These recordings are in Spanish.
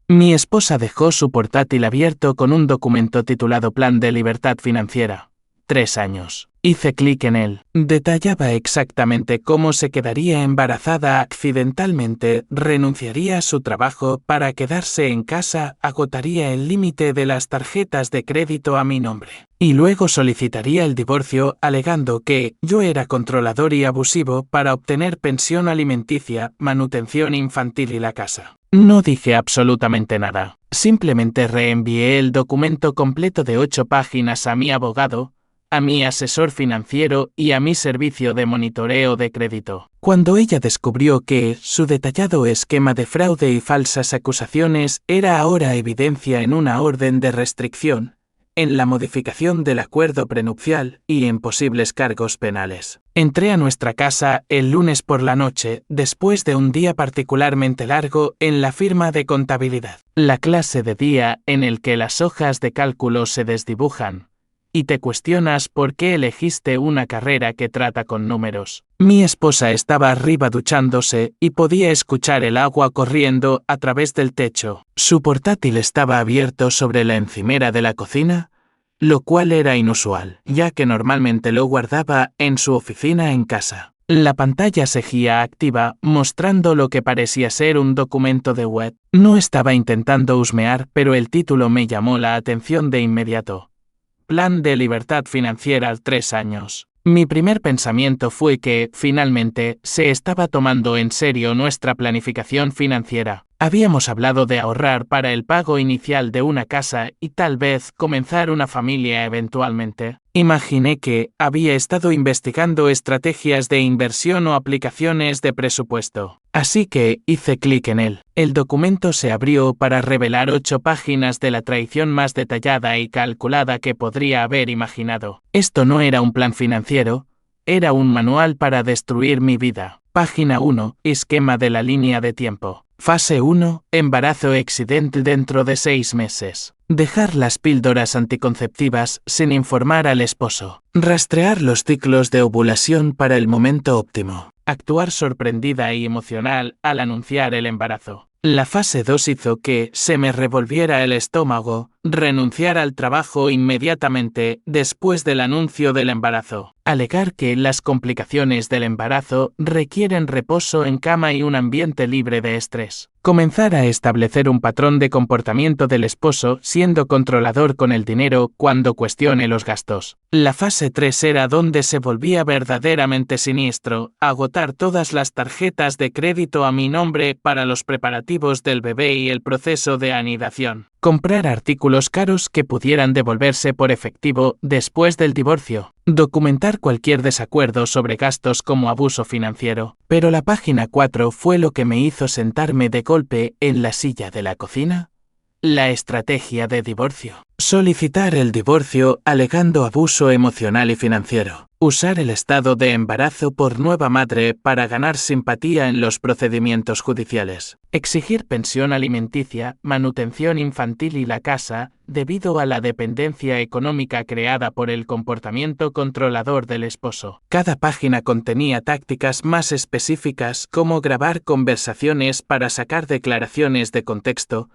Mi esposa dejó su portátil abierto con un documento titulado Plan de Libertad Financiera. 3 años. Hice clic en él. Detallaba exactamente cómo se quedaría embarazada accidentalmente, renunciaría a su trabajo para quedarse en casa, agotaría el límite de las tarjetas de crédito a mi nombre. Y luego solicitaría el divorcio alegando que yo era controlador y abusivo para obtener pensión alimenticia, manutención infantil y la casa. No dije absolutamente nada. Simplemente reenvié el documento completo de 8 páginas a mi abogado, a mi asesor financiero y a mi servicio de monitoreo de crédito. Cuando ella descubrió que su detallado esquema de fraude y falsas acusaciones era ahora evidencia en una orden de restricción, en la modificación del acuerdo prenupcial y en posibles cargos penales. Entré a nuestra casa el lunes por la noche, después de un día particularmente largo en la firma de contabilidad. La clase de día en el que las hojas de cálculo se desdibujan y te cuestionas por qué elegiste una carrera que trata con números. Mi esposa estaba arriba duchándose y podía escuchar el agua corriendo a través del techo. Su portátil estaba abierto sobre la encimera de la cocina, lo cual era inusual, ya que normalmente lo guardaba en su oficina en casa. La pantalla seguía activa, mostrando lo que parecía ser un documento de web. No estaba intentando husmear, pero el título me llamó la atención de inmediato. Plan de Libertad Financiera 3 años. Mi primer pensamiento fue que, finalmente, se estaba tomando en serio nuestra planificación financiera. Habíamos hablado de ahorrar para el pago inicial de una casa y tal vez comenzar una familia eventualmente. Imaginé que había estado investigando estrategias de inversión o aplicaciones de presupuesto. Así que hice clic en él. El documento se abrió para revelar 8 páginas de la traición más detallada y calculada que podría haber imaginado. Esto no era un plan financiero, era un manual para destruir mi vida. Página 1. Esquema de la línea de tiempo. Fase 1. Embarazo accidental dentro de 6 meses. Dejar las píldoras anticonceptivas sin informar al esposo. Rastrear los ciclos de ovulación para el momento óptimo. Actuar sorprendida y emocional al anunciar el embarazo. La fase 2 hizo que se me revolviera el estómago, renunciar al trabajo inmediatamente después del anuncio del embarazo. Alegar que las complicaciones del embarazo requieren reposo en cama y un ambiente libre de estrés. Comenzar a establecer un patrón de comportamiento del esposo siendo controlador con el dinero cuando cuestione los gastos. La fase 3 era donde se volvía verdaderamente siniestro, agotar todas las tarjetas de crédito a mi nombre para los preparativos del bebé y el proceso de anidación. Comprar artículos caros que pudieran devolverse por efectivo después del divorcio. Documentar cualquier desacuerdo sobre gastos como abuso financiero. Pero la página 4 fue lo que me hizo sentarme de golpe en la silla de la cocina. La estrategia de divorcio. Solicitar el divorcio alegando abuso emocional y financiero. Usar el estado de embarazo por nueva madre para ganar simpatía en los procedimientos judiciales. Exigir pensión alimenticia, manutención infantil y la casa, debido a la dependencia económica creada por el comportamiento controlador del esposo. Cada página contenía tácticas más específicas como grabar conversaciones para sacar declaraciones de contexto,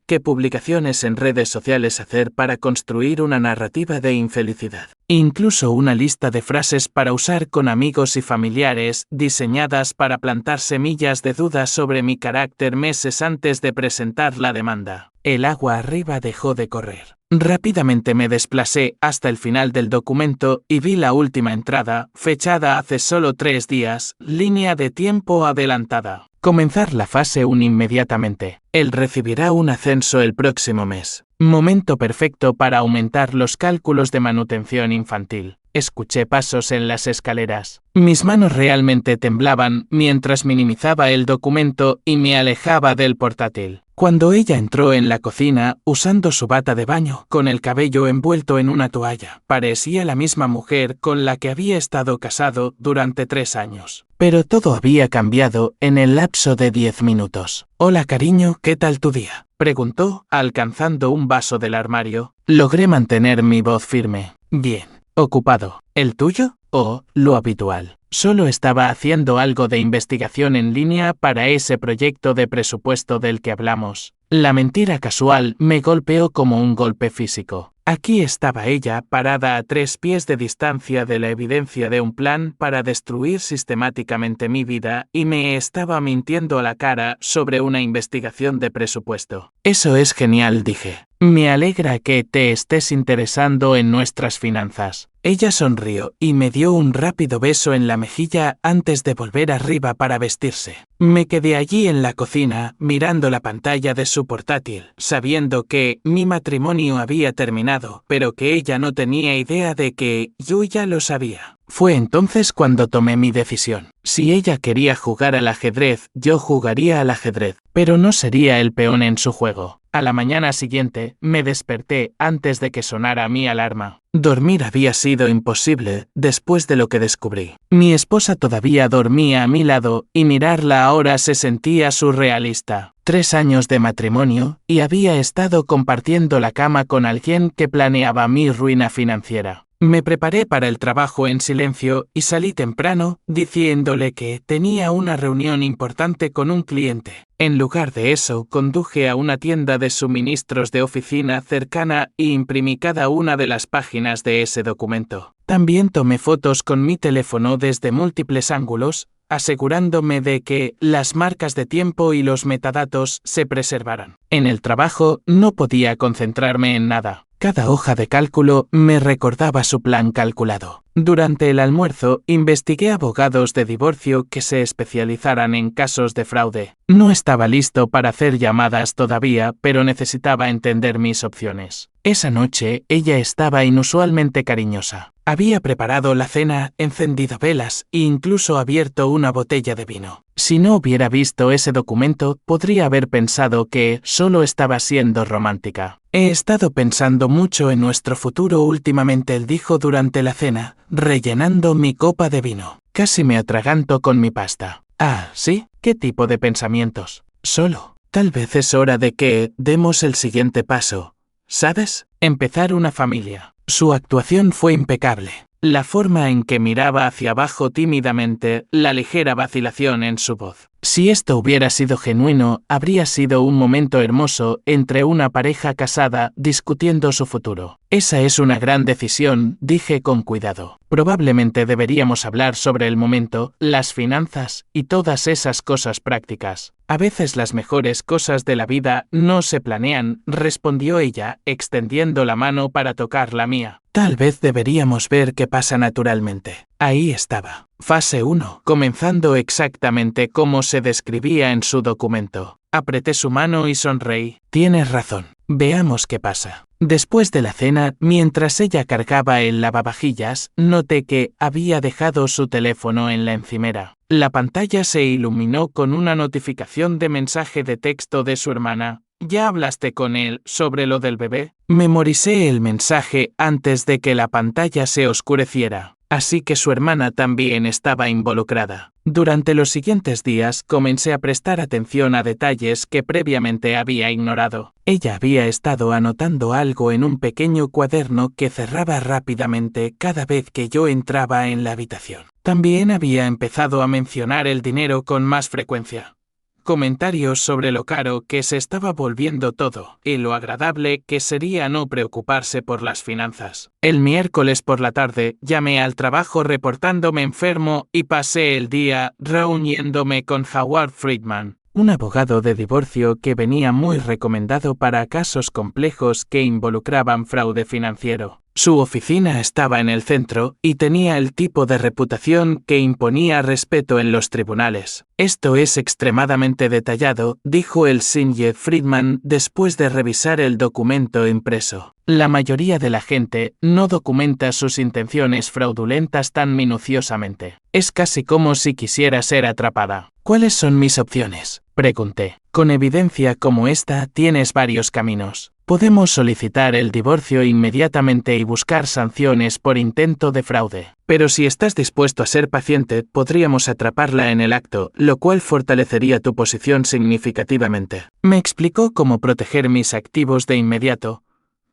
qué publicaciones en redes sociales hacer para construir una narrativa de infelicidad. Incluso una lista de frases para usar con amigos y familiares diseñadas para plantar semillas de dudas sobre mi carácter meses antes de presentar la demanda. El agua arriba dejó de correr. Rápidamente me desplacé hasta el final del documento y vi la última entrada, fechada hace solo 3 días, línea de tiempo adelantada. Comenzar la fase 1 inmediatamente. Él recibirá un ascenso el próximo mes. Momento perfecto para aumentar los cálculos de manutención infantil. Escuché pasos en las escaleras. Mis manos realmente temblaban mientras minimizaba el documento y me alejaba del portátil. Cuando ella entró en la cocina, usando su bata de baño, con el cabello envuelto en una toalla, parecía la misma mujer con la que había estado casado durante 3 años. Pero todo había cambiado en el lapso de 10 minutos. «Hola cariño, ¿qué tal tu día?», preguntó, alcanzando un vaso del armario. Logré mantener mi voz firme. «Bien. Ocupado. ¿El tuyo?» «Oh, lo habitual. Solo estaba haciendo algo de investigación en línea para ese proyecto de presupuesto del que hablamos. La mentira casual me golpeó como un golpe físico. Aquí estaba ella, parada a 3 pies de distancia de la evidencia de un plan para destruir sistemáticamente mi vida, y me estaba mintiendo a la cara sobre una investigación de presupuesto. Eso es genial, dije. Me alegra que te estés interesando en nuestras finanzas. Ella sonrió y me dio un rápido beso en la mejilla antes de volver arriba para vestirse. Me quedé allí en la cocina, mirando la pantalla de su portátil, sabiendo que mi matrimonio había terminado, pero que ella no tenía idea de que yo ya lo sabía. Fue entonces cuando tomé mi decisión. Si ella quería jugar al ajedrez, yo jugaría al ajedrez, pero no sería el peón en su juego. A la mañana siguiente, me desperté antes de que sonara mi alarma. Dormir había sido imposible después de lo que descubrí. Mi esposa todavía dormía a mi lado y mirarla ahora se sentía surrealista. 3 años de matrimonio y había estado compartiendo la cama con alguien que planeaba mi ruina financiera. Me preparé para el trabajo en silencio y salí temprano, diciéndole que tenía una reunión importante con un cliente. En lugar de eso, conduje a una tienda de suministros de oficina cercana y imprimí cada una de las páginas de ese documento. También tomé fotos con mi teléfono desde múltiples ángulos, asegurándome de que las marcas de tiempo y los metadatos se preservaran. En el trabajo no podía concentrarme en nada. Cada hoja de cálculo me recordaba su plan calculado. Durante el almuerzo, investigué abogados de divorcio que se especializaran en casos de fraude. No estaba listo para hacer llamadas todavía, pero necesitaba entender mis opciones. Esa noche, ella estaba inusualmente cariñosa. Había preparado la cena, encendido velas e incluso abierto una botella de vino. Si no hubiera visto ese documento, podría haber pensado que solo estaba siendo romántica. He estado pensando mucho en nuestro futuro últimamente, él dijo durante la cena, rellenando mi copa de vino. Casi me atraganto con mi pasta. Ah, ¿sí? ¿Qué tipo de pensamientos? Solo. Tal vez es hora de que demos el siguiente paso. ¿Sabes? Empezar una familia. Su actuación fue impecable. La forma en que miraba hacia abajo tímidamente, la ligera vacilación en su voz. Si esto hubiera sido genuino, habría sido un momento hermoso entre una pareja casada discutiendo su futuro. Esa es una gran decisión, dije con cuidado. Probablemente deberíamos hablar sobre el momento, las finanzas y todas esas cosas prácticas. A veces las mejores cosas de la vida no se planean, respondió ella, extendiendo la mano para tocar la mía. Tal vez deberíamos ver qué pasa naturalmente. Ahí estaba. Fase 1, comenzando exactamente como se describía en su documento. Apreté su mano y sonreí. Tienes razón. Veamos qué pasa. Después de la cena, mientras ella cargaba el lavavajillas, noté que había dejado su teléfono en la encimera. La pantalla se iluminó con una notificación de mensaje de texto de su hermana. ¿Ya hablaste con él sobre lo del bebé? Memoricé el mensaje antes de que la pantalla se oscureciera. Así que su hermana también estaba involucrada. Durante los siguientes días comencé a prestar atención a detalles que previamente había ignorado. Ella había estado anotando algo en un pequeño cuaderno que cerraba rápidamente cada vez que yo entraba en la habitación. También había empezado a mencionar el dinero con más frecuencia. Comentarios sobre lo caro que se estaba volviendo todo y lo agradable que sería no preocuparse por las finanzas. El miércoles por la tarde llamé al trabajo reportándome enfermo y pasé el día reuniéndome con Howard Friedman, un abogado de divorcio que venía muy recomendado para casos complejos que involucraban fraude financiero. Su oficina estaba en el centro y tenía el tipo de reputación que imponía respeto en los tribunales. Esto es extremadamente detallado, dijo el Sinje Friedman después de revisar el documento impreso. La mayoría de la gente no documenta sus intenciones fraudulentas tan minuciosamente. Es casi como si quisiera ser atrapada. ¿Cuáles son mis opciones?, pregunté. Con evidencia como esta tienes varios caminos. Podemos solicitar el divorcio inmediatamente y buscar sanciones por intento de fraude. Pero si estás dispuesto a ser paciente, podríamos atraparla en el acto, lo cual fortalecería tu posición significativamente. Me explicó cómo proteger mis activos de inmediato.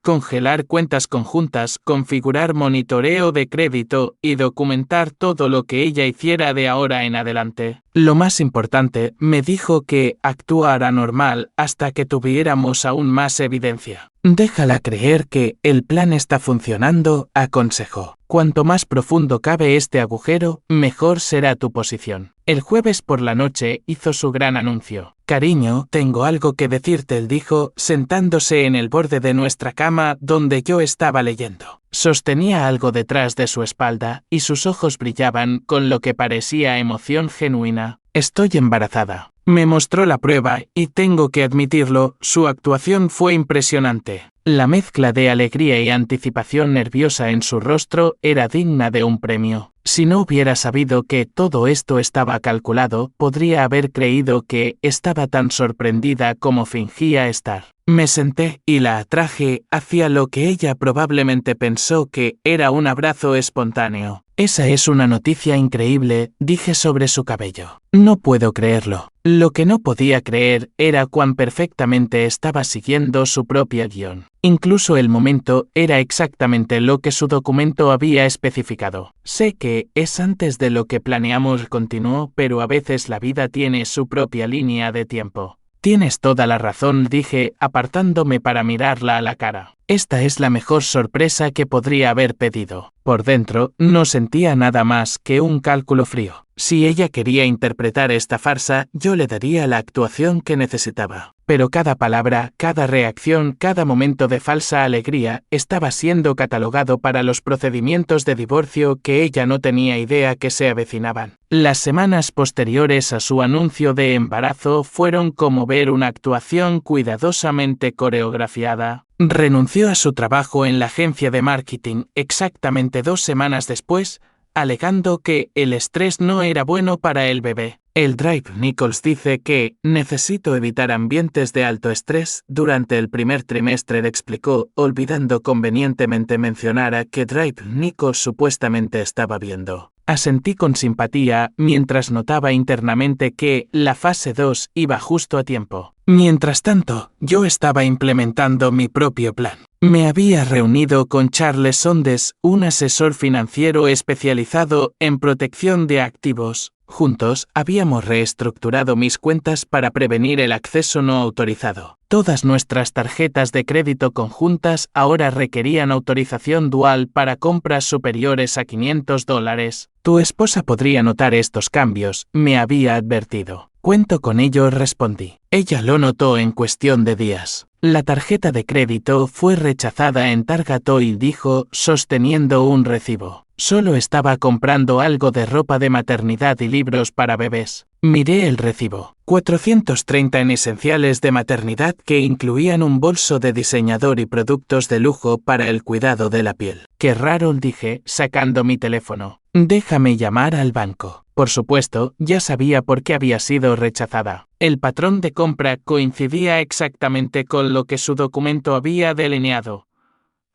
congelar cuentas conjuntas, configurar monitoreo de crédito y documentar todo lo que ella hiciera de ahora en adelante. Lo más importante, me dijo que actuara normal hasta que tuviéramos aún más evidencia. Déjala creer que el plan está funcionando, aconsejó. Cuanto más profundo cabe este agujero, mejor será tu posición. El jueves por la noche hizo su gran anuncio. Cariño, tengo algo que decirte, él dijo, sentándose en el borde de nuestra cama donde yo estaba leyendo. Sostenía algo detrás de su espalda y sus ojos brillaban con lo que parecía emoción genuina. Estoy embarazada. Me mostró la prueba y tengo que admitirlo, su actuación fue impresionante. La mezcla de alegría y anticipación nerviosa en su rostro era digna de un premio. Si no hubiera sabido que todo esto estaba calculado, podría haber creído que estaba tan sorprendida como fingía estar. Me senté y la atraje hacia lo que ella probablemente pensó que era un abrazo espontáneo. Esa es una noticia increíble, dije sobre su cabello. No puedo creerlo. Lo que no podía creer era cuán perfectamente estaba siguiendo su propio guión. Incluso el momento era exactamente lo que su documento había especificado. Sé que es antes de lo que planeamos, continuó, pero a veces la vida tiene su propia línea de tiempo. Tienes toda la razón, dije, apartándome para mirarla a la cara. Esta es la mejor sorpresa que podría haber pedido. Por dentro, no sentía nada más que un cálculo frío. Si ella quería interpretar esta farsa, yo le daría la actuación que necesitaba. Pero cada palabra, cada reacción, cada momento de falsa alegría estaba siendo catalogado para los procedimientos de divorcio que ella no tenía idea que se avecinaban. Las semanas posteriores a su anuncio de embarazo fueron como ver una actuación cuidadosamente coreografiada. Renunció a su trabajo en la agencia de marketing exactamente 2 semanas después, alegando que el estrés no era bueno para el bebé. El Drive Nichols dice que necesito evitar ambientes de alto estrés durante el primer trimestre, explicó, olvidando convenientemente mencionar a que Drive Nichols supuestamente estaba viendo. Asentí con simpatía mientras notaba internamente que la fase 2 iba justo a tiempo. Mientras tanto, yo estaba implementando mi propio plan. Me había reunido con Charles Sondes, un asesor financiero especializado en protección de activos. Juntos, habíamos reestructurado mis cuentas para prevenir el acceso no autorizado. Todas nuestras tarjetas de crédito conjuntas ahora requerían autorización dual para compras superiores a $500. Tu esposa podría notar estos cambios, me había advertido. Cuento con ello, respondí. Ella lo notó en cuestión de días. La tarjeta de crédito fue rechazada en Target Oil, dijo, sosteniendo un recibo. Solo estaba comprando algo de ropa de maternidad y libros para bebés. Miré el recibo. 430 en esenciales de maternidad que incluían un bolso de diseñador y productos de lujo para el cuidado de la piel. Qué raro, dije, sacando mi teléfono. Déjame llamar al banco. Por supuesto, ya sabía por qué había sido rechazada. El patrón de compra coincidía exactamente con lo que su documento había delineado.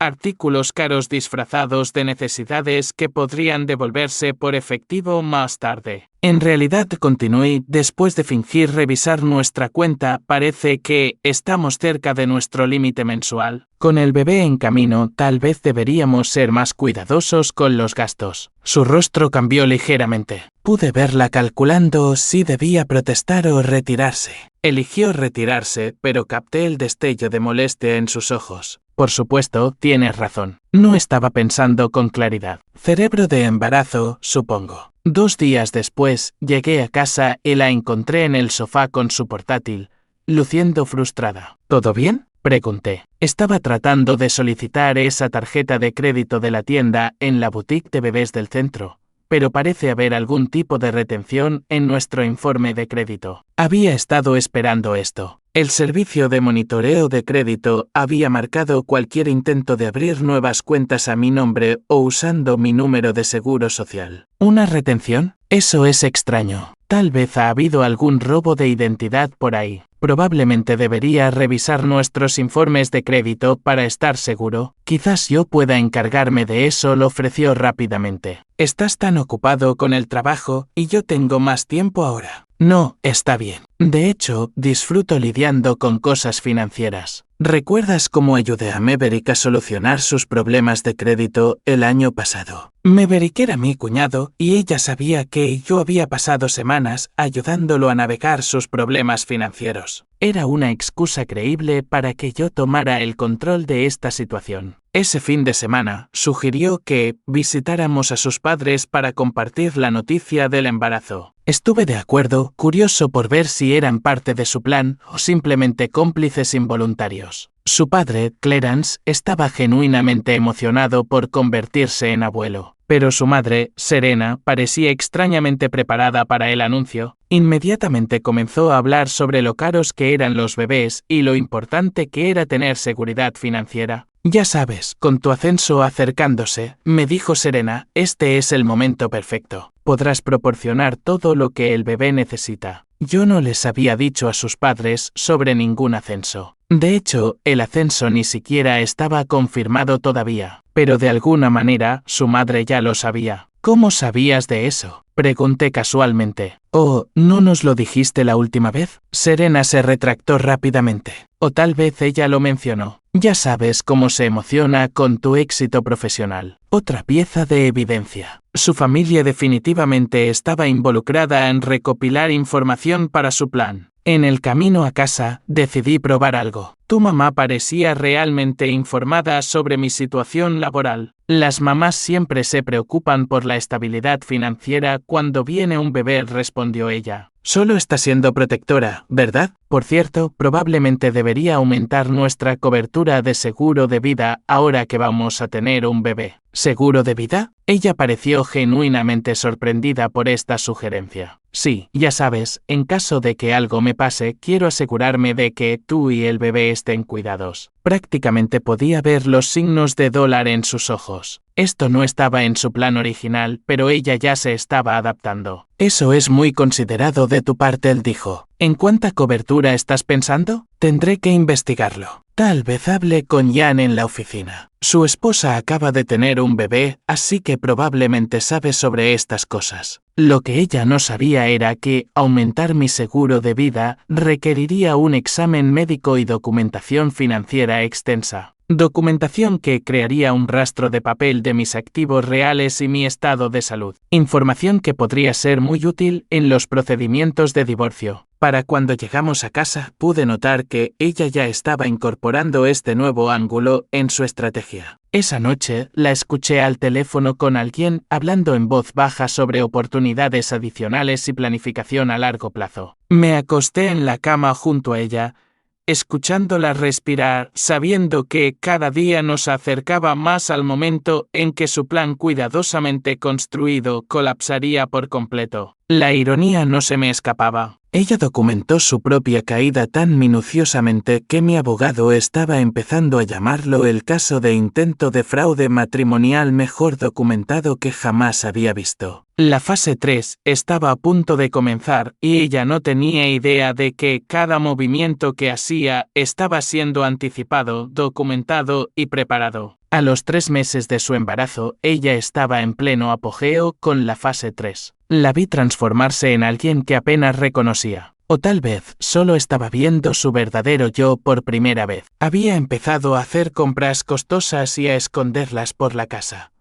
Artículos caros disfrazados de necesidades que podrían devolverse por efectivo más tarde. En realidad, continué, después de fingir revisar nuestra cuenta, parece que estamos cerca de nuestro límite mensual. Con el bebé en camino, tal vez deberíamos ser más cuidadosos con los gastos. Su rostro cambió ligeramente. Pude verla calculando si debía protestar o retirarse. Eligió retirarse, pero capté el destello de molestia en sus ojos. Por supuesto, tienes razón. No estaba pensando con claridad. Cerebro de embarazo, supongo. 2 días después, llegué a casa y la encontré en el sofá con su portátil, luciendo frustrada. ¿Todo bien?, pregunté. Estaba tratando de solicitar esa tarjeta de crédito de la tienda en la boutique de bebés del centro, pero parece haber algún tipo de retención en nuestro informe de crédito. Había estado esperando esto. El servicio de monitoreo de crédito había marcado cualquier intento de abrir nuevas cuentas a mi nombre o usando mi número de seguro social. ¿Una retención? Eso es extraño. Tal vez ha habido algún robo de identidad por ahí. Probablemente debería revisar nuestros informes de crédito para estar seguro. Quizás yo pueda encargarme de eso, lo ofreció rápidamente. Estás tan ocupado con el trabajo y yo tengo más tiempo ahora. No, está bien. De hecho, disfruto lidiando con cosas financieras. ¿Recuerdas cómo ayudé a Maverick a solucionar sus problemas de crédito el año pasado? Maverick era mi cuñado y ella sabía que yo había pasado semanas ayudándolo a navegar sus problemas financieros. Era una excusa creíble para que yo tomara el control de esta situación. Ese fin de semana, sugirió que visitáramos a sus padres para compartir la noticia del embarazo. Estuve de acuerdo, curioso por ver si eran parte de su plan o simplemente cómplices involuntarios. Su padre, Clarence, estaba genuinamente emocionado por convertirse en abuelo, pero su madre, Serena, parecía extrañamente preparada para el anuncio. Inmediatamente comenzó a hablar sobre lo caros que eran los bebés y lo importante que era tener seguridad financiera. Ya sabes, con tu ascenso acercándose, me dijo Serena, este es el momento perfecto. Podrás proporcionar todo lo que el bebé necesita. Yo no les había dicho a sus padres sobre ningún ascenso. De hecho, el ascenso ni siquiera estaba confirmado todavía, pero de alguna manera su madre ya lo sabía. ¿Cómo sabías de eso?, pregunté casualmente. Oh, ¿no nos lo dijiste la última vez? Serena se retractó rápidamente. O tal vez ella lo mencionó. Ya sabes cómo se emociona con tu éxito profesional. Otra pieza de evidencia. Su familia definitivamente estaba involucrada en recopilar información para su plan. En el camino a casa, decidí probar algo. Tu mamá parecía realmente informada sobre mi situación laboral. Las mamás siempre se preocupan por la estabilidad financiera cuando viene un bebé, respondió ella. Solo está siendo protectora, ¿verdad? Por cierto, probablemente debería aumentar nuestra cobertura de seguro de vida ahora que vamos a tener un bebé. ¿Seguro de vida? Ella pareció genuinamente sorprendida por esta sugerencia. Sí, ya sabes, en caso de que algo me pase, quiero asegurarme de que tú y el bebé estén cuidados. Prácticamente podía ver los signos de dólar en sus ojos. Esto no estaba en su plan original, pero ella ya se estaba adaptando. Eso es muy considerado de tu parte, él dijo. ¿En cuánta cobertura estás pensando? Tendré que investigarlo. Tal vez hable con Jan en la oficina. Su esposa acaba de tener un bebé, así que probablemente sabe sobre estas cosas. Lo que ella no sabía era que aumentar mi seguro de vida requeriría un examen médico y documentación financiera extensa. Documentación que crearía un rastro de papel de mis activos reales y mi estado de salud. Información que podría ser muy útil en los procedimientos de divorcio. Para cuando llegamos a casa, pude notar que ella ya estaba incorporando este nuevo ángulo en su estrategia. Esa noche, la escuché al teléfono con alguien hablando en voz baja sobre oportunidades adicionales y planificación a largo plazo. Me acosté en la cama junto a ella, escuchándola respirar, sabiendo que cada día nos acercaba más al momento en que su plan cuidadosamente construido colapsaría por completo. La ironía no se me escapaba. Ella documentó su propia caída tan minuciosamente que mi abogado estaba empezando a llamarlo el caso de intento de fraude matrimonial mejor documentado que jamás había visto. La fase 3 estaba a punto de comenzar y ella no tenía idea de que cada movimiento que hacía estaba siendo anticipado, documentado y preparado. A los 3 meses de su embarazo, ella estaba en pleno apogeo con la fase 3. La vi transformarse en alguien que apenas reconocía. O tal vez solo estaba viendo su verdadero yo por primera vez. Había empezado a hacer compras costosas y a esconderlas por la casa.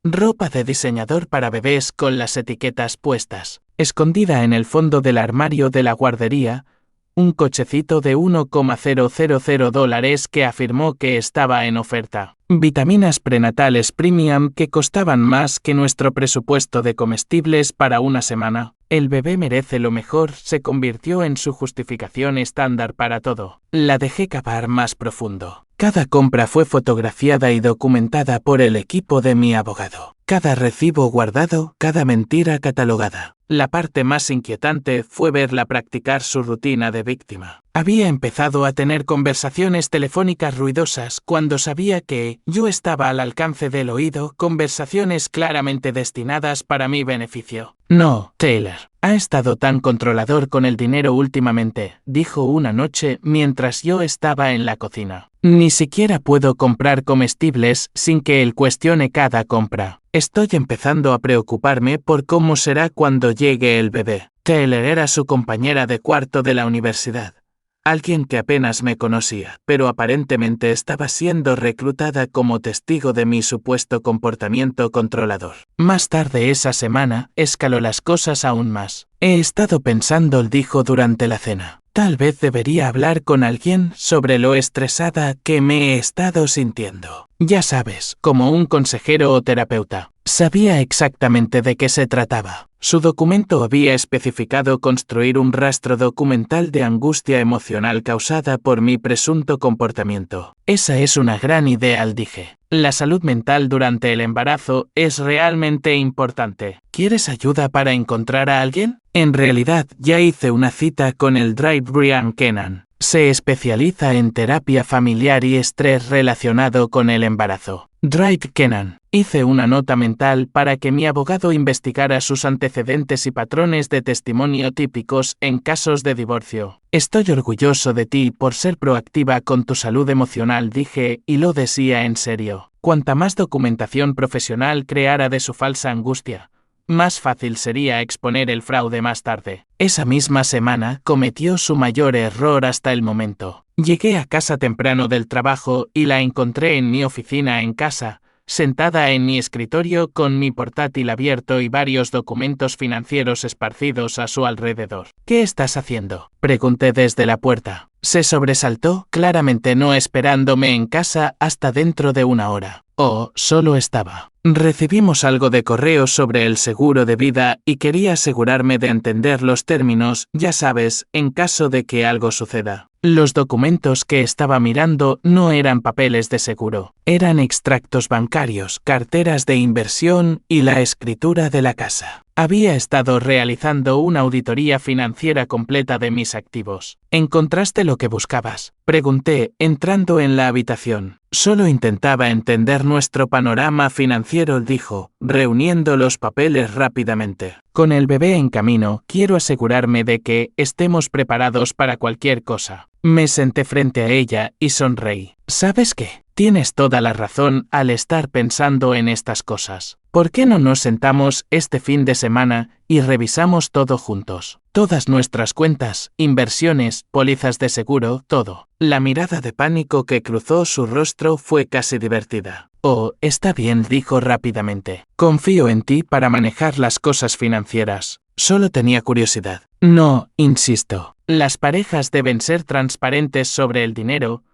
Ropa de diseñador para bebés con las etiquetas puestas. Escondida en el fondo del armario de la guardería, un cochecito de $1,000 que afirmó que estaba en oferta. Vitaminas prenatales premium que costaban más que nuestro presupuesto de comestibles para una semana. El bebé merece lo mejor se convirtió en su justificación estándar para todo. La dejé cavar más profundo. Cada compra fue fotografiada y documentada por el equipo de mi abogado. Cada recibo guardado, cada mentira catalogada. La parte más inquietante fue verla practicar su rutina de víctima. Había empezado a tener conversaciones telefónicas ruidosas cuando sabía que yo estaba al alcance del oído, conversaciones claramente destinadas para mi beneficio. No, Taylor. Ha estado tan controlador con el dinero últimamente, dijo una noche mientras yo estaba en la cocina. Ni siquiera puedo comprar comestibles sin que él cuestione cada compra. Estoy empezando a preocuparme por cómo será cuando llegue el bebé. Taylor era su compañera de cuarto de la universidad. alguien que apenas me conocía, pero aparentemente estaba siendo reclutada como testigo de mi supuesto comportamiento controlador. Más tarde esa semana, escaló las cosas aún más. He estado pensando, dijo durante la cena. Tal vez debería hablar con alguien sobre lo estresada que me he estado sintiendo. Ya sabes, como un consejero o terapeuta. Sabía exactamente de qué se trataba. Su documento había especificado construir un rastro documental de angustia emocional causada por mi presunto comportamiento. Esa es una gran idea, dije. La salud mental durante el embarazo es realmente importante. ¿Quieres ayuda para encontrar a alguien? En realidad, ya hice una cita con el Dr. Brian Kennan. Se especializa en terapia familiar y estrés relacionado con el embarazo. Dr. Kennan. Hice una nota mental para que mi abogado investigara sus antecedentes y patrones de testimonio típicos en casos de divorcio. Estoy orgulloso de ti por ser proactiva con tu salud emocional, dije, y lo decía en serio. Cuanta más documentación profesional creara de su falsa angustia, más fácil sería exponer el fraude más tarde. Esa misma semana cometió su mayor error hasta el momento. Llegué a casa temprano del trabajo y la encontré en mi oficina en casa, sentada en mi escritorio con mi portátil abierto y varios documentos financieros esparcidos a su alrededor. ¿Qué estás haciendo?, pregunté desde la puerta. Se sobresaltó, claramente no esperándome en casa hasta dentro de una hora. Oh, solo estaba. Recibimos algo de correo sobre el seguro de vida y quería asegurarme de entender los términos, ya sabes, en caso de que algo suceda. Los documentos que estaba mirando no eran papeles de seguro, eran extractos bancarios, carteras de inversión y la escritura de la casa. Había estado realizando una auditoría financiera completa de mis activos. ¿Encontraste lo que buscabas?, pregunté, entrando en la habitación. Solo intentaba entender nuestro panorama financiero, dijo, reuniendo los papeles rápidamente. Con el bebé en camino, quiero asegurarme de que estemos preparados para cualquier cosa. Me senté frente a ella y sonreí. ¿Sabes qué? Tienes toda la razón al estar pensando en estas cosas. ¿Por qué no nos sentamos este fin de semana y revisamos todo juntos? Todas nuestras cuentas, inversiones, pólizas de seguro, todo. La mirada de pánico que cruzó su rostro fue casi divertida. Oh, está bien, dijo rápidamente. Confío en ti para manejar las cosas financieras. Solo tenía curiosidad. No, insisto. Las parejas deben ser transparentes sobre el dinero,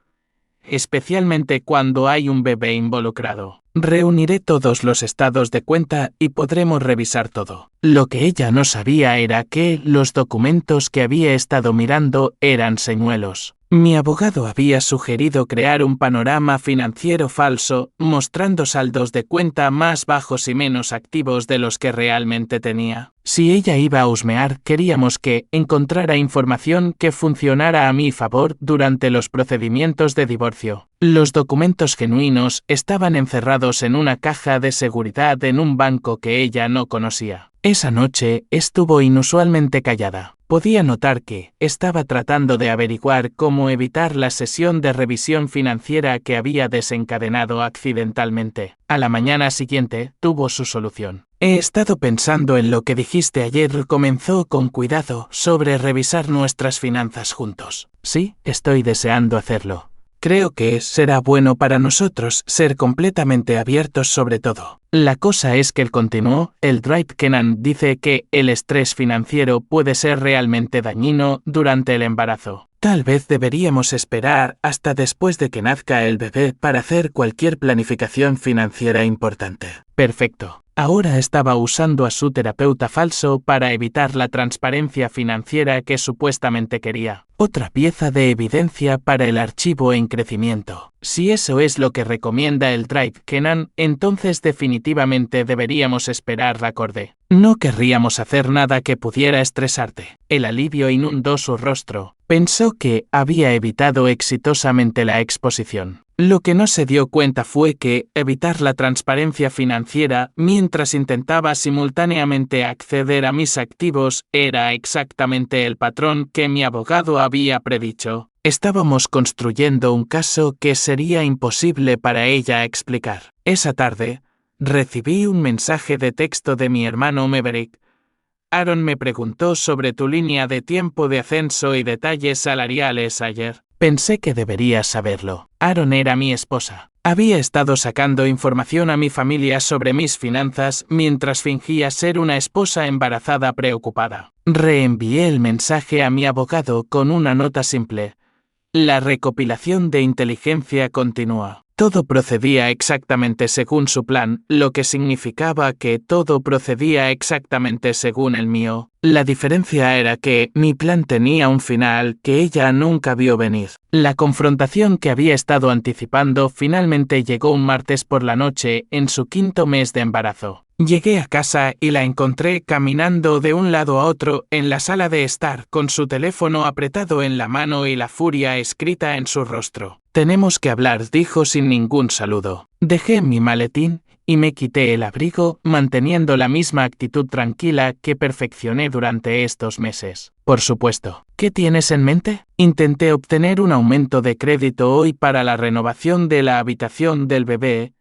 especialmente cuando hay un bebé involucrado. Reuniré todos los estados de cuenta y podremos revisar todo. Lo que ella no sabía era que los documentos que había estado mirando eran señuelos. Mi abogado había sugerido crear un panorama financiero falso, mostrando saldos de cuenta más bajos y menos activos de los que realmente tenía. Si ella iba a husmear, queríamos que encontrara información que funcionara a mi favor durante los procedimientos de divorcio. Los documentos genuinos estaban encerrados en una caja de seguridad en un banco que ella no conocía. Esa noche estuvo inusualmente callada. Podía notar que estaba tratando de averiguar cómo evitar la sesión de revisión financiera que había desencadenado accidentalmente. A la mañana siguiente, tuvo su solución. He estado pensando en lo que dijiste ayer, comenzó con cuidado, sobre revisar nuestras finanzas juntos. Sí, estoy deseando hacerlo. Creo que será bueno para nosotros ser completamente abiertos sobre todo. La cosa es que él continuó, el Dr. Kennan dice que el estrés financiero puede ser realmente dañino durante el embarazo. Tal vez deberíamos esperar hasta después de que nazca el bebé para hacer cualquier planificación financiera importante. Perfecto. Ahora estaba usando a su terapeuta falso para evitar la transparencia financiera que supuestamente quería. Otra pieza de evidencia para el archivo en crecimiento. Si eso es lo que recomienda el Dr. Kennan, entonces definitivamente deberíamos esperar la acorde. No querríamos hacer nada que pudiera estresarte. El alivio inundó su rostro. Pensó que había evitado exitosamente la exposición. Lo que no se dio cuenta fue que evitar la transparencia financiera mientras intentaba simultáneamente acceder a mis activos era exactamente el patrón que mi abogado había predicho. Estábamos construyendo un caso que sería imposible para ella explicar. Esa tarde, recibí un mensaje de texto de mi hermano Maverick, Aaron me preguntó sobre tu línea de tiempo de ascenso y detalles salariales ayer. Pensé que deberías saberlo. Aaron era mi esposa. Había estado sacando información a mi familia sobre mis finanzas mientras fingía ser una esposa embarazada preocupada. Reenvié el mensaje a mi abogado con una nota simple. La recopilación de inteligencia continúa. Todo procedía exactamente según su plan, lo que significaba que todo procedía exactamente según el mío. La diferencia era que mi plan tenía un final que ella nunca vio venir. La confrontación que había estado anticipando finalmente llegó un martes por la noche en su 5º mes de embarazo. Llegué a casa y la encontré caminando de un lado a otro en la sala de estar con su teléfono apretado en la mano y la furia escrita en su rostro. Tenemos que hablar, dijo sin ningún saludo. Dejé mi maletín y me quité el abrigo, manteniendo la misma actitud tranquila que perfeccioné durante estos meses. Por supuesto. ¿Qué tienes en mente? Intenté obtener un aumento de crédito hoy para la renovación de la habitación del bebé,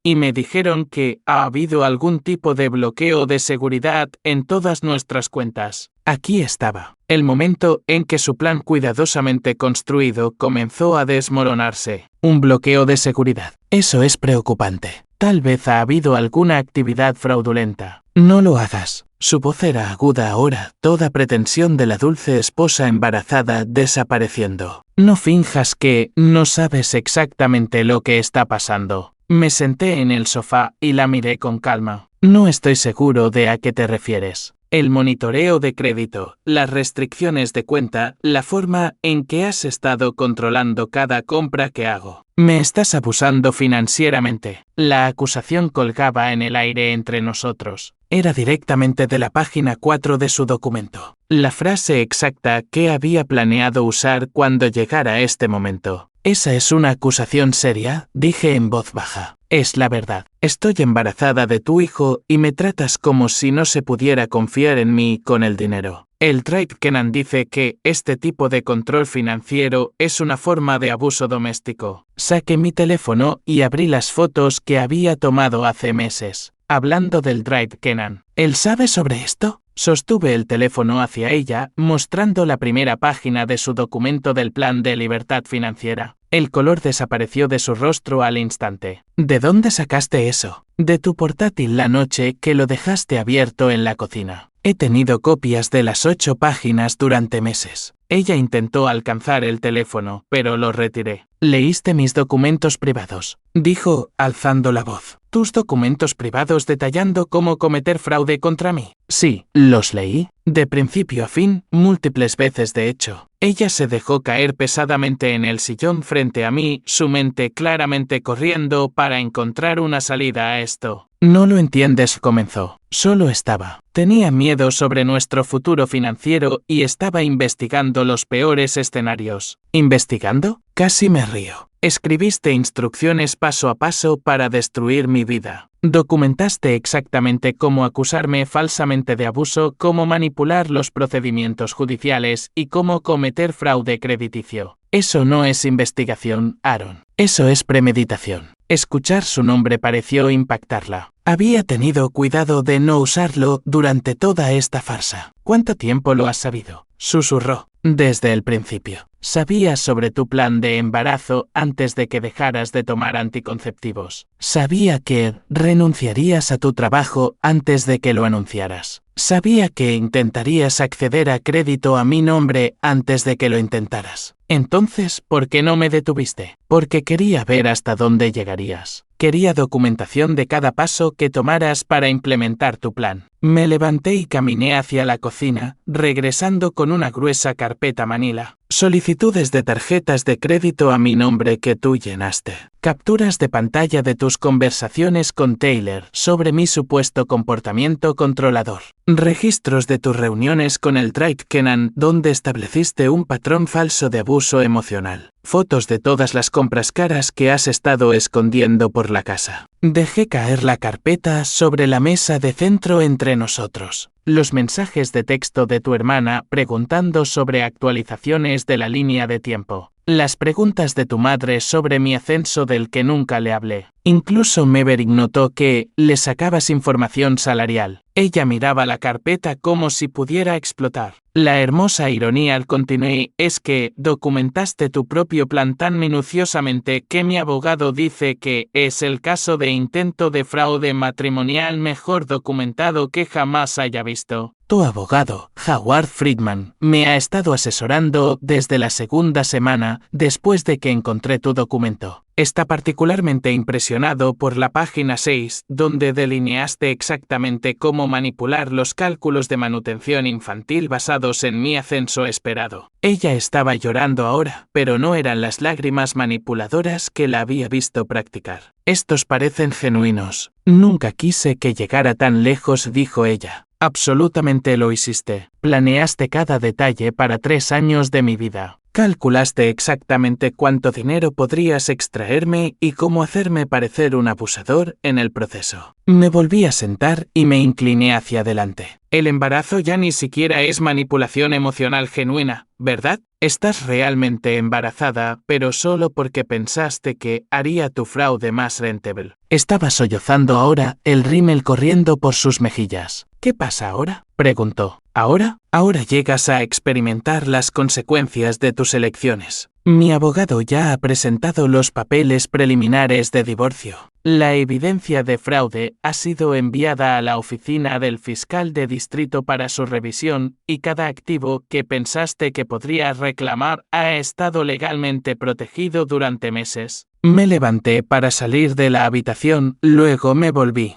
y me dijeron que ha habido algún tipo de bloqueo de seguridad en todas nuestras cuentas. Aquí estaba. El momento en que su plan cuidadosamente construido comenzó a desmoronarse. Un bloqueo de seguridad. Eso es preocupante. Tal vez ha habido alguna actividad fraudulenta. No lo hagas. Su voz era aguda ahora, toda pretensión de la dulce esposa embarazada desapareciendo. No finjas que no sabes exactamente lo que está pasando. Me senté en el sofá y la miré con calma. No estoy seguro de a qué te refieres. El monitoreo de crédito, las restricciones de cuenta, la forma en que has estado controlando cada compra que hago. Me estás abusando financieramente. La acusación colgaba en el aire entre nosotros. Era directamente de la página 4 de su documento. La frase exacta que había planeado usar cuando llegara este momento. «¿Esa es una acusación seria?», dije en voz baja. «Es la verdad. Estoy embarazada de tu hijo y me tratas como si no se pudiera confiar en mí con el dinero». El Trade Kenan dice que este tipo de control financiero es una forma de abuso doméstico. Saqué mi teléfono y abrí las fotos que había tomado hace meses. Hablando del Trade Kenan. ¿Él sabe sobre esto? Sostuve el teléfono hacia ella, mostrando la primera página de su documento del plan de libertad financiera. El color desapareció de su rostro al instante. ¿De dónde sacaste eso? De tu portátil la noche que lo dejaste abierto en la cocina. He tenido copias de las 8 páginas durante meses. Ella intentó alcanzar el teléfono, pero lo retiré. «¿Leíste mis documentos privados?», dijo, alzando la voz. «¿Tus documentos privados detallando cómo cometer fraude contra mí?». «Sí, los leí. De principio a fin, múltiples veces de hecho». Ella se dejó caer pesadamente en el sillón frente a mí, su mente claramente corriendo para encontrar una salida a esto. «No lo entiendes», comenzó. «Solo estaba. Tenía miedo sobre nuestro futuro financiero y estaba investigando los peores escenarios». «¿Investigando?». Casi me río. Escribiste instrucciones paso a paso para destruir mi vida. Documentaste exactamente cómo acusarme falsamente de abuso, cómo manipular los procedimientos judiciales y cómo cometer fraude crediticio. Eso no es investigación, Aaron. Eso es premeditación. Escuchar su nombre pareció impactarla. Había tenido cuidado de no usarlo durante toda esta farsa. ¿Cuánto tiempo lo has sabido?, susurró. Desde el principio. Sabías sobre tu plan de embarazo antes de que dejaras de tomar anticonceptivos. Sabía que renunciarías a tu trabajo antes de que lo anunciaras. Sabía que intentarías acceder a crédito a mi nombre antes de que lo intentaras. Entonces, ¿por qué no me detuviste? Porque quería ver hasta dónde llegarías. Quería documentación de cada paso que tomaras para implementar tu plan. Me levanté y caminé hacia la cocina, regresando con una gruesa carpeta manila. Solicitudes de tarjetas de crédito a mi nombre que tú llenaste. Capturas de pantalla de tus conversaciones con Taylor sobre mi supuesto comportamiento controlador. Registros de tus reuniones con el Trade Kenan donde estableciste un patrón falso de abuso emocional. Fotos de todas las compras caras que has estado escondiendo por la casa. Dejé caer la carpeta sobre la mesa de centro entre nosotros. Los mensajes de texto de tu hermana preguntando sobre actualizaciones de la línea de tiempo. las preguntas de tu madre sobre mi ascenso del que nunca le hablé. Incluso Maverick notó que le sacabas información salarial. Ella miraba la carpeta como si pudiera explotar. La hermosa ironía al continuar es que documentaste tu propio plan tan minuciosamente que mi abogado dice que es el caso de intento de fraude matrimonial mejor documentado que jamás haya visto. Tu abogado, Howard Friedman, me ha estado asesorando desde la segunda semana después de que encontré tu documento. Está particularmente impresionado por la página 6, donde delineaste exactamente cómo manipular los cálculos de manutención infantil basados en mi ascenso esperado. Ella estaba llorando ahora, pero no eran las lágrimas manipuladoras que la había visto practicar. Estos parecen genuinos. Nunca quise que llegara tan lejos, dijo ella. Absolutamente lo hiciste. Planeaste cada detalle para 3 años de mi vida. Calculaste exactamente cuánto dinero podrías extraerme y cómo hacerme parecer un abusador en el proceso. Me volví a sentar y me incliné hacia adelante. El embarazo ya ni siquiera es manipulación emocional genuina, ¿verdad? Estás realmente embarazada, pero solo porque pensaste que haría tu fraude más rentable. Estaba sollozando ahora, el rímel corriendo por sus mejillas. ¿Qué pasa ahora?, preguntó. ¿Ahora? Ahora llegas a experimentar las consecuencias de tus elecciones. Mi abogado ya ha presentado los papeles preliminares de divorcio. La evidencia de fraude ha sido enviada a la oficina del fiscal de distrito para su revisión y cada activo que pensaste que podrías reclamar ha estado legalmente protegido durante meses. Me levanté para salir de la habitación, luego me volví.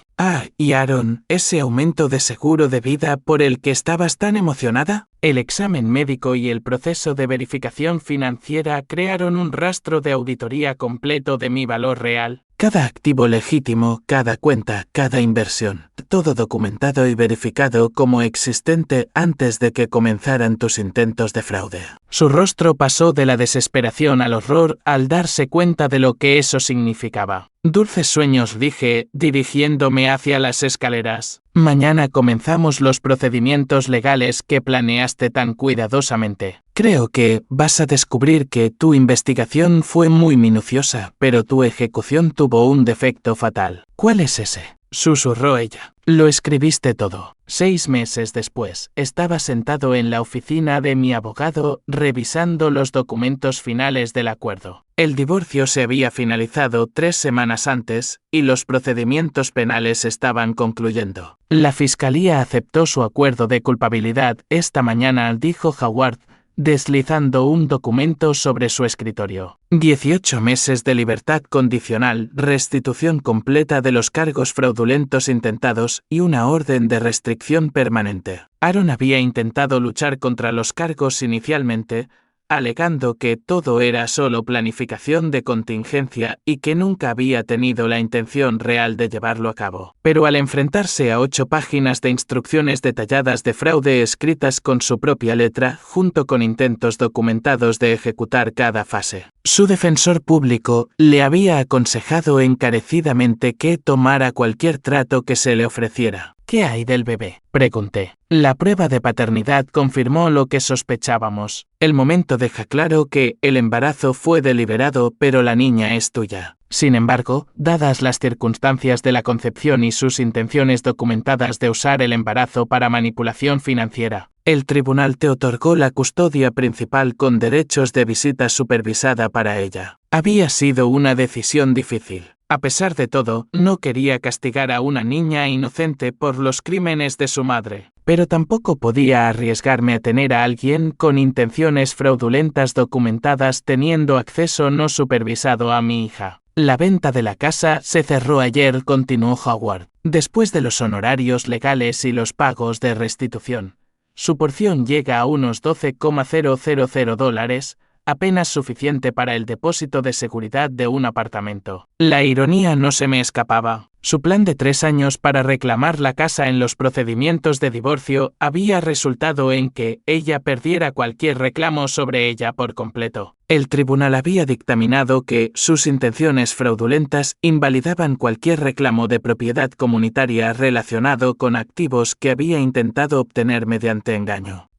Y Aaron, ¿ese aumento de seguro de vida por el que estabas tan emocionada? El examen médico y el proceso de verificación financiera crearon un rastro de auditoría completo de mi valor real. Cada activo legítimo, cada cuenta, cada inversión, todo documentado y verificado como existente antes de que comenzaran tus intentos de fraude. Su rostro pasó de la desesperación al horror al darse cuenta de lo que eso significaba. Dulces sueños, dije, dirigiéndome hacia las escaleras. Mañana comenzamos los procedimientos legales que planeaste tan cuidadosamente. Creo que vas a descubrir que tu investigación fue muy minuciosa, pero tu ejecución tuvo un defecto fatal. ¿Cuál es ese?, susurró ella. Lo escribiste todo. 6 meses después, estaba sentado en la oficina de mi abogado revisando los documentos finales del acuerdo. El divorcio se había finalizado 3 semanas antes y los procedimientos penales estaban concluyendo. La fiscalía aceptó su acuerdo de culpabilidad esta mañana, dijo Howard, deslizando un documento sobre su escritorio. 18 meses de libertad condicional, restitución completa de los cargos fraudulentos intentados y una orden de restricción permanente. Aaron había intentado luchar contra los cargos inicialmente, alegando que todo era solo planificación de contingencia y que nunca había tenido la intención real de llevarlo a cabo. Pero al enfrentarse a 8 páginas de instrucciones detalladas de fraude escritas con su propia letra, junto con intentos documentados de ejecutar cada fase, su defensor público le había aconsejado encarecidamente que tomara cualquier trato que se le ofreciera. ¿Qué hay del bebé?, pregunté. La prueba de paternidad confirmó lo que sospechábamos. El momento deja claro que el embarazo fue deliberado, pero la niña es tuya. Sin embargo, dadas las circunstancias de la concepción y sus intenciones documentadas de usar el embarazo para manipulación financiera, el tribunal te otorgó la custodia principal con derechos de visita supervisada para ella. Había sido una decisión difícil. A pesar de todo, no quería castigar a una niña inocente por los crímenes de su madre, pero tampoco podía arriesgarme a tener a alguien con intenciones fraudulentas documentadas teniendo acceso no supervisado a mi hija. La venta de la casa se cerró ayer, continuó Howard. Después de los honorarios legales y los pagos de restitución, su porción llega a unos $12,000, apenas suficiente para el depósito de seguridad de un apartamento. La ironía no se me escapaba. Su plan de 3 años para reclamar la casa en los procedimientos de divorcio había resultado en que ella perdiera cualquier reclamo sobre ella por completo. El tribunal había dictaminado que sus intenciones fraudulentas invalidaban cualquier reclamo de propiedad comunitaria relacionado con activos que había intentado obtener mediante engaño.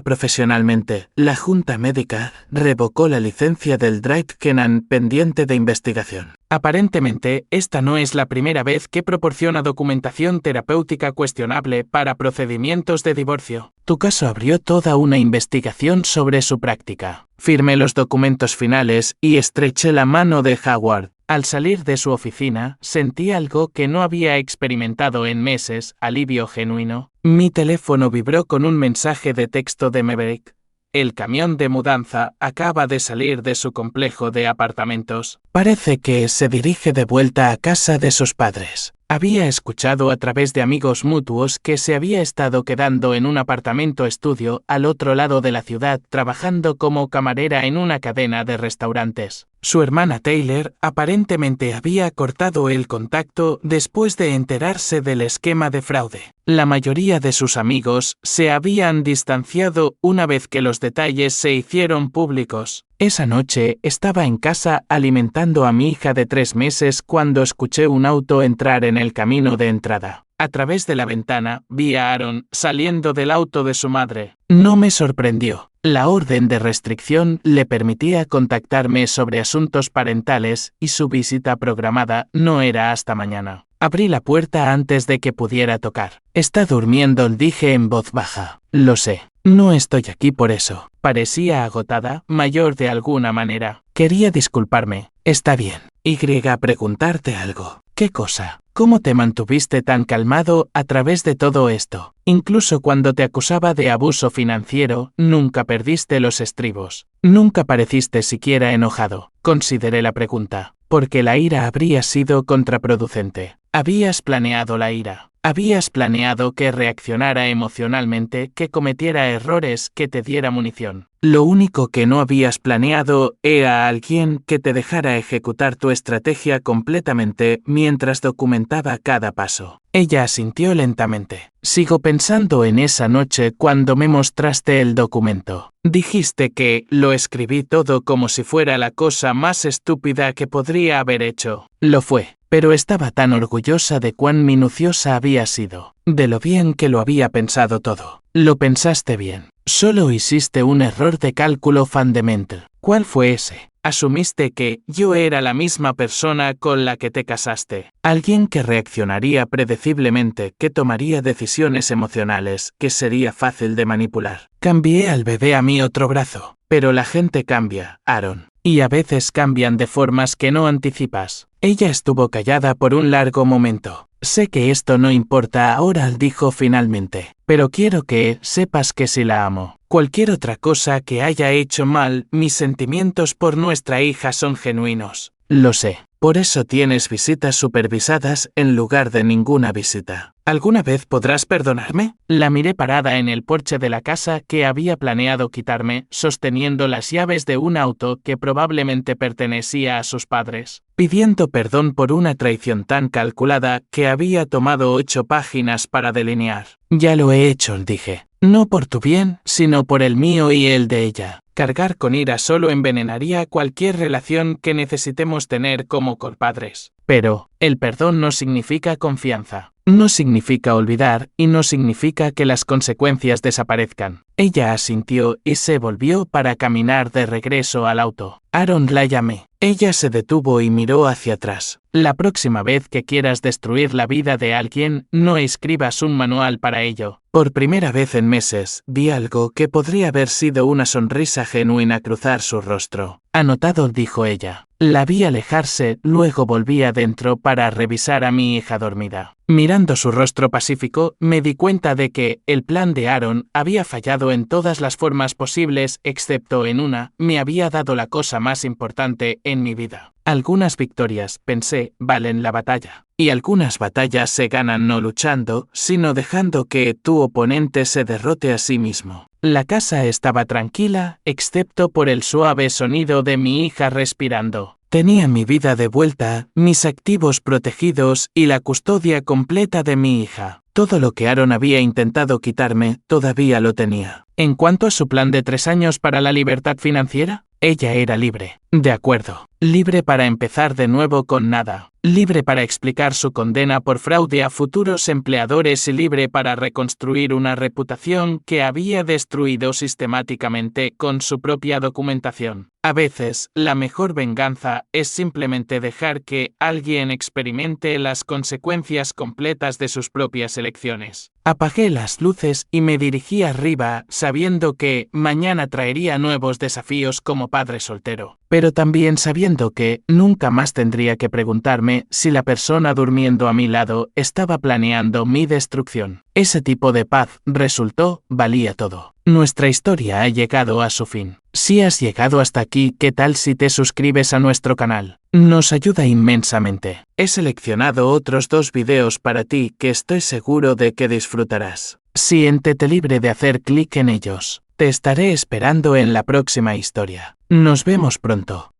Profesionalmente, la Junta Médica revocó la licencia del Drive Kenan pendiente de investigación. Aparentemente, esta no es la primera vez que proporciona documentación terapéutica cuestionable para procedimientos de divorcio. Tu caso abrió toda una investigación sobre su práctica. Firmé los documentos finales y estreché la mano de Howard. Al salir de su oficina, sentí algo que no había experimentado en meses, alivio genuino. Mi teléfono vibró con un mensaje de texto de Maverick. El camión de mudanza acaba de salir de su complejo de apartamentos. Parece que se dirige de vuelta a casa de sus padres. Había escuchado a través de amigos mutuos que se había estado quedando en un apartamento estudio al otro lado de la ciudad trabajando como camarera en una cadena de restaurantes. Su hermana Taylor aparentemente había cortado el contacto después de enterarse del esquema de fraude. La mayoría de sus amigos se habían distanciado una vez que los detalles se hicieron públicos. Esa noche estaba en casa alimentando a mi hija de 3 meses cuando escuché un auto entrar en el camino de entrada. A través de la ventana vi a Aaron saliendo del auto de su madre. No me sorprendió. La orden de restricción le permitía contactarme sobre asuntos parentales y su visita programada no era hasta mañana. Abrí la puerta antes de que pudiera tocar. Está durmiendo, dije en voz baja. Lo sé. No estoy aquí por eso. Parecía agotada, mayor de alguna manera. Quería disculparme. Está bien. Preguntarte algo. ¿Qué cosa? ¿Cómo te mantuviste tan calmado a través de todo esto? Incluso cuando te acusaba de abuso financiero, nunca perdiste los estribos. Nunca pareciste siquiera enojado. Consideré la pregunta. Porque la ira habría sido contraproducente. Habías planeado la ira. Habías planeado que reaccionara emocionalmente, que cometiera errores, que te diera munición. Lo único que no habías planeado era alguien que te dejara ejecutar tu estrategia completamente mientras documentaba cada paso. Ella asintió lentamente. Sigo pensando en esa noche cuando me mostraste el documento. Dijiste que lo escribí todo como si fuera la cosa más estúpida que podría haber hecho. Lo fue. Pero estaba tan orgullosa de cuán minuciosa había sido, de lo bien que lo había pensado todo. Lo pensaste bien. Solo hiciste un error de cálculo fundamental. ¿Cuál fue ese? Asumiste que yo era la misma persona con la que te casaste. Alguien que reaccionaría predeciblemente, que tomaría decisiones emocionales, que sería fácil de manipular. Cambié al bebé a mi otro brazo. Pero la gente cambia, Aaron. Y a veces cambian de formas que no anticipas. Ella estuvo callada por un largo momento. Sé que esto no importa ahora, dijo finalmente. Pero quiero que sepas que si la amo. Cualquier otra cosa que haya hecho mal, mis sentimientos por nuestra hija son genuinos. Lo sé. Por eso tienes visitas supervisadas en lugar de ninguna visita. ¿Alguna vez podrás perdonarme? La miré parada en el porche de la casa que había planeado quitarme, sosteniendo las llaves de un auto que probablemente pertenecía a sus padres, pidiendo perdón por una traición tan calculada que había tomado 8 páginas para delinear. Ya lo he hecho, dije. No por tu bien, sino por el mío y el de ella. Cargar con ira solo envenenaría cualquier relación que necesitemos tener como compadres. Pero, el perdón no significa confianza. No significa olvidar y no significa que las consecuencias desaparezcan. Ella asintió y se volvió para caminar de regreso al auto. Aaron, la llamé. Ella se detuvo y miró hacia atrás. La próxima vez que quieras destruir la vida de alguien, no escribas un manual para ello. Por primera vez en meses, vi algo que podría haber sido una sonrisa genuina cruzar su rostro. Anotado, dijo ella. La vi alejarse, luego volví adentro para revisar a mi hija dormida. Mirando su rostro pacífico, me di cuenta de que el plan de Aaron había fallado en todas las formas posibles excepto en una. Me había dado la cosa más importante en mi vida. Algunas victorias, pensé, valen la batalla. Y algunas batallas se ganan no luchando, sino dejando que tu oponente se derrote a sí mismo. La casa estaba tranquila, excepto por el suave sonido de mi hija respirando. Tenía mi vida de vuelta, mis activos protegidos y la custodia completa de mi hija. Todo lo que Aaron había intentado quitarme, todavía lo tenía. En cuanto a su plan de 3 años para la libertad financiera, Ella era libre. De acuerdo. Libre para empezar de nuevo con nada. Libre para explicar su condena por fraude a futuros empleadores y libre para reconstruir una reputación que había destruido sistemáticamente con su propia documentación. A veces, la mejor venganza es simplemente dejar que alguien experimente las consecuencias completas de sus propias elecciones. Apagué las luces y me dirigí arriba, sabiendo que mañana traería nuevos desafíos como padre soltero, pero también sabiendo que nunca más tendría que preguntarme si la persona durmiendo a mi lado estaba planeando mi destrucción. Ese tipo de paz, resultó, valía todo. Nuestra historia ha llegado a su fin. Si has llegado hasta aquí, ¿qué tal si te suscribes a nuestro canal? Nos ayuda inmensamente. He seleccionado otros 2 videos para ti que estoy seguro de que disfrutarás. Siéntete libre de hacer clic en ellos. Te estaré esperando en la próxima historia. Nos vemos pronto.